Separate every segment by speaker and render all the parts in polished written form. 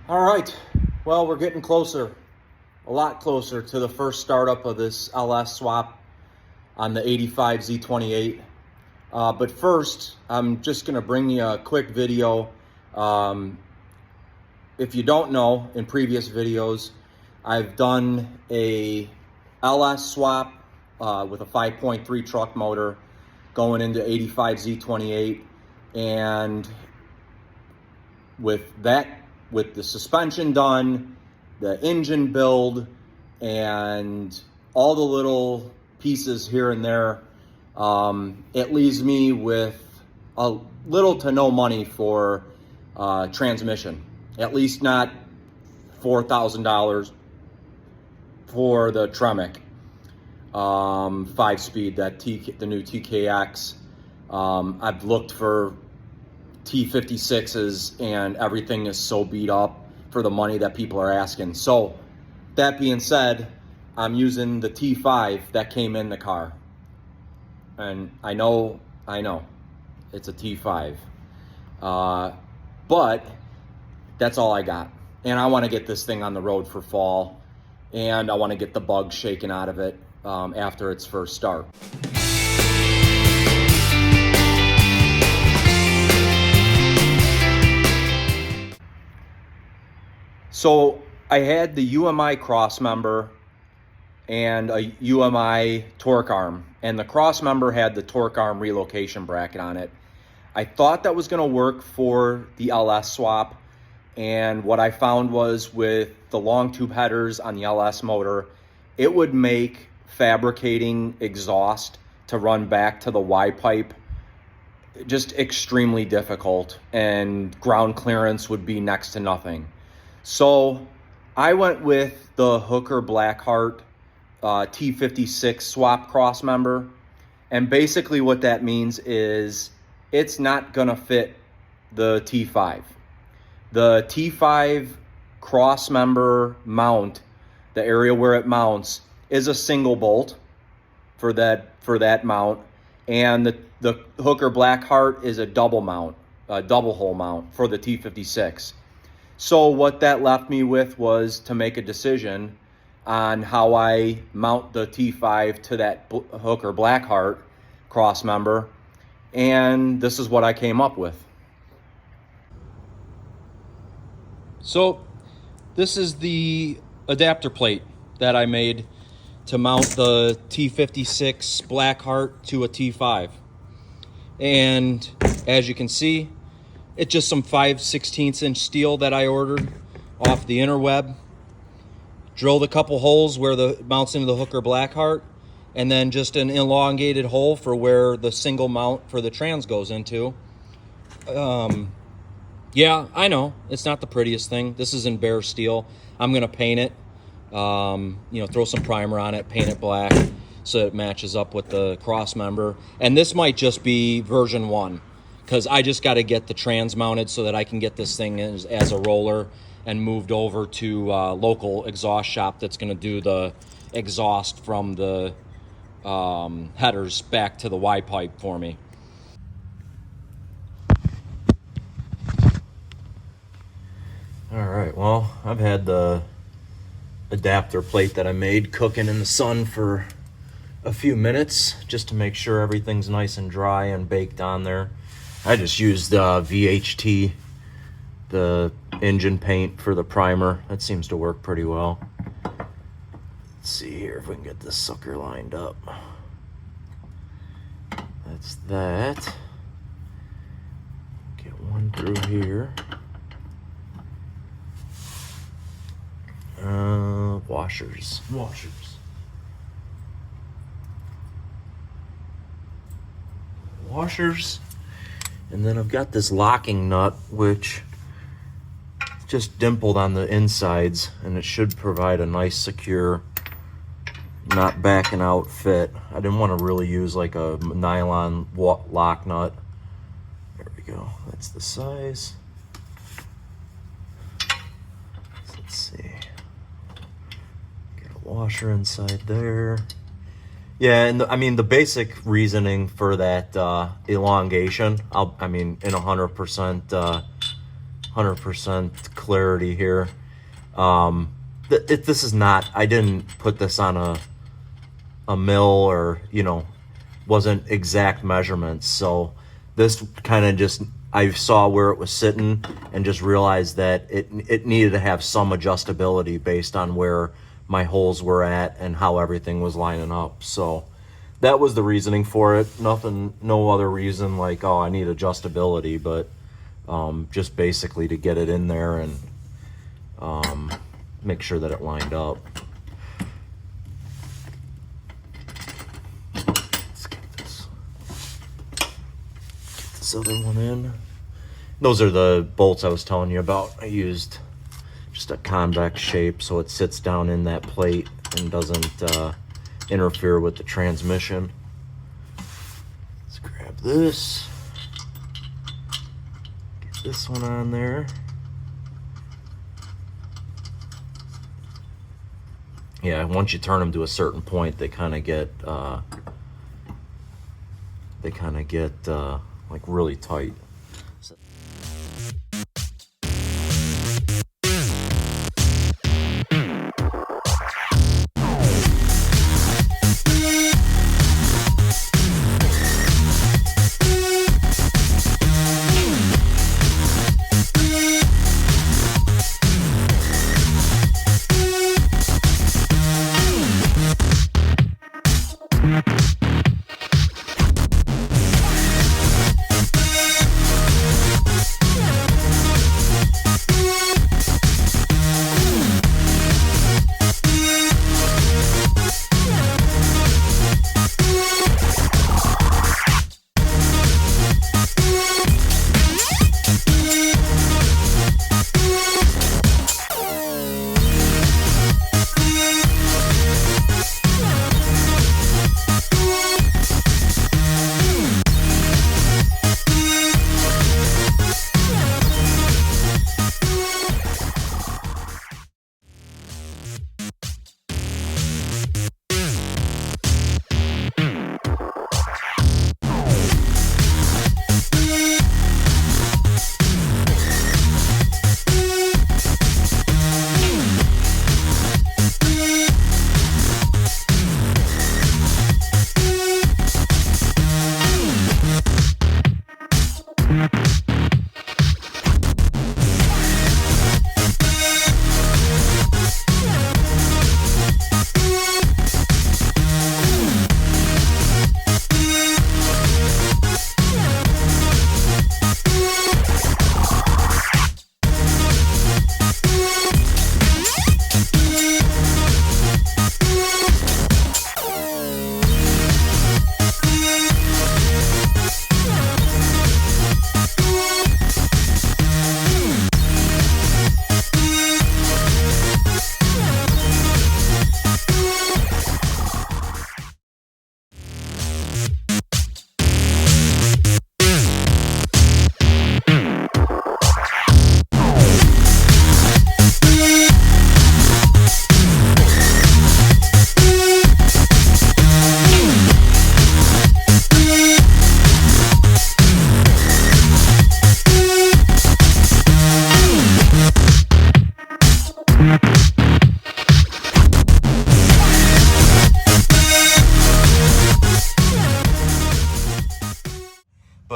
Speaker 1: All right, well, we're getting closer, a lot closer to the first startup of this LS swap on the 85 Z28. But first, I'm just gonna bring you a quick video. If you don't know, in previous videos, I've done a LS swap with a 5.3 truck motor going into 85 Z28, and with the suspension done, the engine build, and all the little pieces here and there, it leaves me with a little to no money for transmission. At least not $4,000 for the Tremec 5-speed, the new TKX. I've looked for T56s and everything is so beat up for the money that people are asking. So that being said, I'm using the T5 that came in the car. And I know, it's a T5. But that's all I got. And I want to get this thing on the road for fall. And I want to get the bugs shaken out of it after its first start. So I had the UMI Crossmember and a UMI torque arm, and the Crossmember had the torque arm relocation bracket on it. I thought that was going to work for the LS swap, and what I found was with the long tube headers on the LS motor, it would make fabricating exhaust to run back to the Y pipe just extremely difficult, and ground clearance would be next to nothing. So I went with the Hooker Blackheart T56 swap Crossmember, and basically what that means is it's not gonna fit the T5. The T5 Crossmember mount, the area where it mounts, is a single bolt for that mount, and the Hooker Blackheart is a double mount, a double hole mount for the T56. So what that left me with was to make a decision on how I mount the T5 to that Hooker Blackheart Crossmember, and this is what I came up with. So this is the adapter plate that I made to mount the T56 Blackheart to a T5. And as you can see, it's just some 5/16 inch steel that I ordered off the interweb. Drilled a couple holes where the mounts into the Hooker Blackheart, and then just an elongated hole for where the single mount for the trans goes into. Yeah, I know, it's not the prettiest thing. This is in bare steel. I'm gonna paint it, throw some primer on it, paint it black so it matches up with the Crossmember. And this might just be version 1, because I just got to get the trans mounted so that I can get this thing as a roller and moved over to a local exhaust shop that's going to do the exhaust from the headers back to the Y pipe for me. All right, well, I've had the adapter plate that I made cooking in the sun for a few minutes just to make sure everything's nice and dry and baked on there. I just used VHT, the engine paint, for the primer. That seems to work pretty well. Let's see here if we can get this sucker lined up. That's that. Get one through here. Washers. And then I've got this locking nut, which is just dimpled on the insides, and it should provide a nice, secure, not backing out fit. I didn't want to really use like a nylon lock nut. There we go. That's the size. So let's see. Get a washer inside there. Yeah, and the basic reasoning for that elongation, in 100% 100% clarity here. This is not, I didn't put this on a mill, or, you know, wasn't exact measurements. So this kind of just, I saw where it was sitting and just realized that it needed to have some adjustability based on where my holes were at and how everything was lining up. So that was the reasoning for it. Nothing, no other reason like, oh, I need adjustability, but just basically to get it in there and make sure that it lined up. Let's get this other one in. Those are the bolts I was telling you about. I used just a convex shape so it sits down in that plate and doesn't interfere with the transmission. Let's grab this. Get this one on there. Yeah, once you turn them to a certain point, they kind of get like really tight. So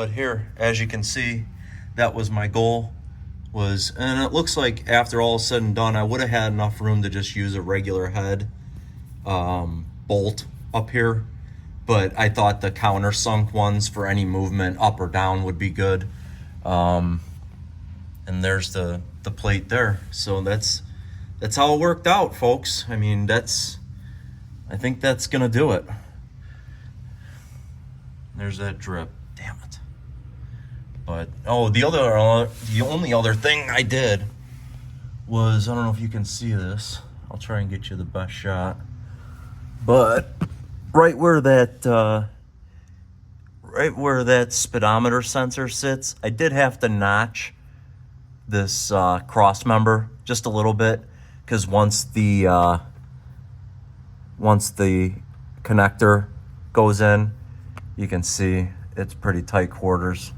Speaker 1: but here, as you can see, that was my goal, and it looks like after all is said and done, I would have had enough room to just use a regular head bolt up here, but I thought the countersunk ones for any movement up or down would be good. And there's the plate there. So that's how it worked out, folks. I mean, I think that's gonna do it. There's that drip. Damn it. But oh, the only other thing I did was, I don't know if you can see this. I'll try and get you the best shot. But right where that speedometer sensor sits, I did have to notch this crossmember just a little bit, because once the connector goes in, you can see it's pretty tight quarters.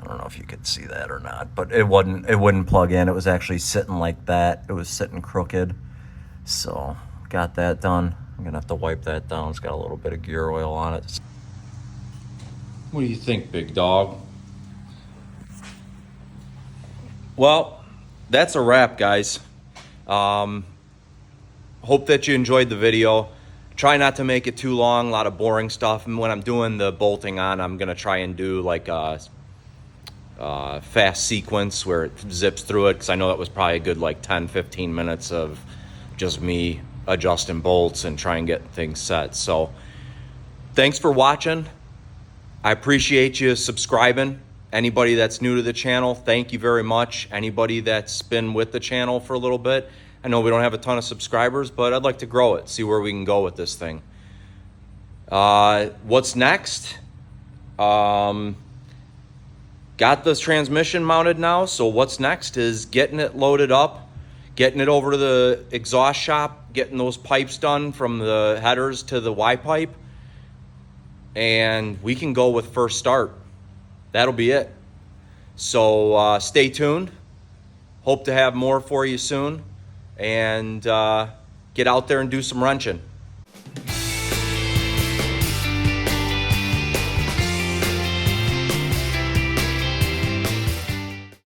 Speaker 1: I don't know if you could see that or not, but it wouldn't plug in. It was actually sitting like that. It was sitting crooked. So got that done. I'm gonna have to wipe that down. It's got a little bit of gear oil on it. What do you think, big dog? Well, that's a wrap, guys. Hope that you enjoyed the video. Try not to make it too long, a lot of boring stuff. And when I'm doing the bolting on, I'm gonna try and do like a fast sequence where it zips through it, because I know that was probably a good like 10-15 minutes of just me adjusting bolts and try and get things set. So thanks for watching. I appreciate you subscribing. Anybody that's new to the channel, thank you very much. Anybody that's been with the channel for a little bit, I know we don't have a ton of subscribers, but I'd like to grow it, see where we can go with this thing. What's next? Got this transmission mounted now, so what's next is getting it loaded up, getting it over to the exhaust shop, getting those pipes done from the headers to the Y pipe, and we can go with first start. That'll be it. So stay tuned. Hope to have more for you soon, and get out there and do some wrenching.